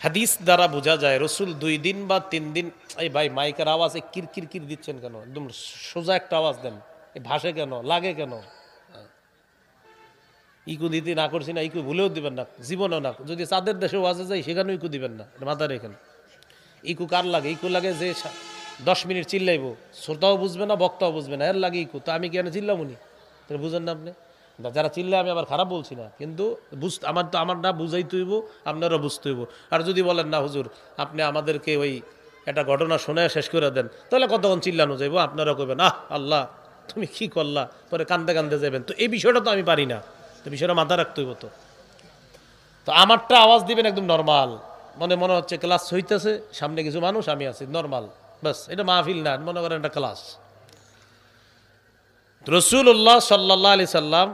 হাদিস দ্বারা বোঝা যায় রসুল 2 দিন বা 3 দিন। এই ভাই মাইকের আওয়াজে কির কির দিচ্ছেন কেন? একদম সোজা একটা আওয়াজ দেন। এই ভাসে কেন, লাগে কেন? ইকু দিতে না করছি না, ইকু ভুলেও দিবেন না, জীবনেও না। যদি চাঁদের দেশে ওয়াজে যাই সেখানেও ইকু দিবেন না, মাথা রেখেন। ইকু কার লাগে? ইকু লাগে যে 10 মিনিট চিল্লাইব, শ্রোতাও বুঝবে না, বক্তাও বুঝবে না, এর লাগে ইকু। তো আমি কেন চিল্লামুনি? তাহলে বুঝেন না আপনি? যারা চিল্লায় আমি আবার খারাপ বলছি না, কিন্তু আমার না বুঝাইতে হইব, আপনারও বুঝতে হইব। আর যদি বলেন না হুজুর আপনি আমাদেরকে ওই একটা ঘটনা শুনে শেষ করে দেন, তাহলে কতক্ষণ চিল্লানো যাইব? আপনারা কইবেন আহ আল্লাহ তুমি কি করলা, পরে কান্দে কান্দে যাবেন। তো এই বিষয়টা তো আমি পারি না, তো বিষয়টা মাথা রাখতে হইব। তো আমারটা আওয়াজ দিবেন একদম নর্মাল, মনে মনে হচ্ছে ক্লাস হইতেছে, সামনে কিছু মানুষ, আমি আছি, নর্মাল, বাস। এটা মাহফিল না, মনে করেন একটা ক্লাস। রাসূলুল্লাহ সাল্লাল্লাহু আলাইহি সাল্লাম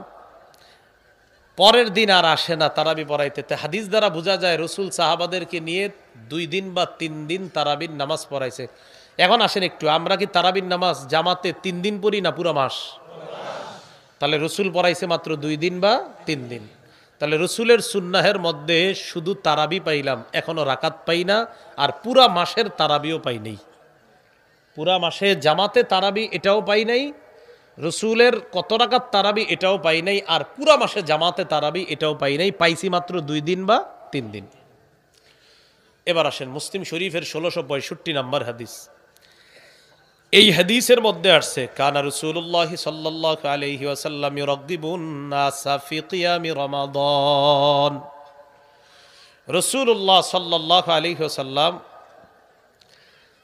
পরের দিন আর আসে না তারাবি পড়াইতে। হাদিস দ্বারা বোঝা যায় রসুল সাহাবাদেরকে নিয়ে 2 দিন বা 3 দিন তারাবির নামাজ পড়াইছে। এখন আসেন একটু, আমরা কি তারাবির নামাজ জামাতে 3 দিন পড়ি না পুরো মাস? তাহলে রসুল পড়াইছে মাত্র 2 দিন বা 3 দিন। তাহলে রসুলের সুন্নাহের মধ্যে শুধু তারাবি পাইলাম, এখনো রাকাত পাই না, আর পুরা মাসের তারাবিও পাই নাই। পুরা মাসে জামাতে তারাবি এটাও পাই নাই, রসুলের কত রাকাত তারাবি এটাও পাই নাই, আর পুরা মাসে জামাতে তারাবি এটাও পাই নাই। পাইছি মাত্র 2 দিন বা 3 দিন। এবার আসেন মুসলিম শরীফের 1665 নম্বর হাদিস। এই হাদিসের মধ্যে আসছে কানা রাসূলুল্লাহ সাল্লাল্লাহু আলাইহি ওয়াসাল্লাম ইরাগিবুন নাসা ফি কিয়ামি রমাদান। রাসূলুল্লাহ সাল্লাল্লাহু আলাইহি ওয়াসাল্লাম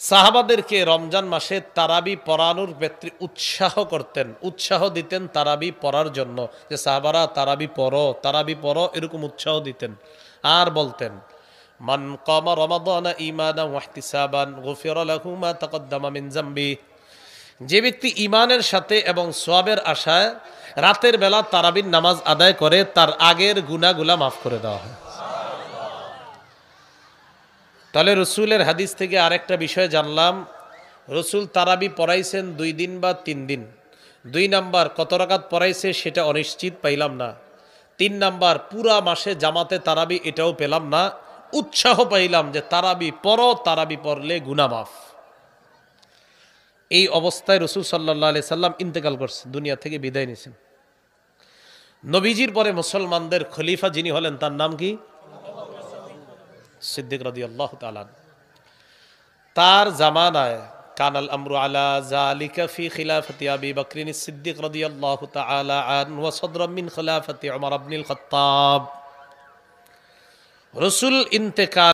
সাহাবাদেরকে রমজান মাসে তারাবি পড়ানোর ক্ষেত্রে উৎসাহ করতেন, উৎসাহ দিতেন তারাবি পড়ার জন্য, যে সাহাবারা তারাবি পড়ো, এরকম উৎসাহ দিতেন। আর বলতেন মান কামা রমাদানা ঈমানান ওয়া ইহতিসাবান গুফিরা লাহু মা তাকদ্দামা মিন যামবি। যে ব্যক্তি ঈমানের সাথে এবং সওয়াবের আশায় রাতের বেলা তারাবির নামাজ আদায় করে, তার আগের গুনাহগুলো মাফ করে দেওয়া হয়। তাহলে রসুলের হাদিস থেকে আরেকটা বিষয় জানলাম, রসুল তারাবি পড়াইছেন 2 দিন বা 3 দিন। 2 নাম্বার কত রাকাত পড়াইছে সেটা অনিশ্চিত পাইলাম না। 3 নাম্বার পুরা মাসে জামাতে তারাবি এটাও পেলাম না। উৎসাহ পাইলাম যে তারাবি পড়ো, তারাবি পড়লে গুনাহ মাফ। এই অবস্থায় রসুল সাল্লাল্লাহু আলাইহি সাল্লাম ইন্তেকাল করছে, দুনিয়া থেকে বিদায় নিয়েছেন। নবীজির পরে মুসলমানদের খলিফা যিনি হলেন তার নাম কি? সিদ্দিক রাদিয়াল্লাহু তাআলা। তার জামানায় কানাল আমরু আলা যালিকা ফি খিলাফতি আবি বকরিন সিদ্দিক রাদিয়াল্লাহু তাআলা আন ওয়া সাদরাম মিন খিলাফতি উমর ইবনুল খাত্তাব। রাসূল ইন্তেকাল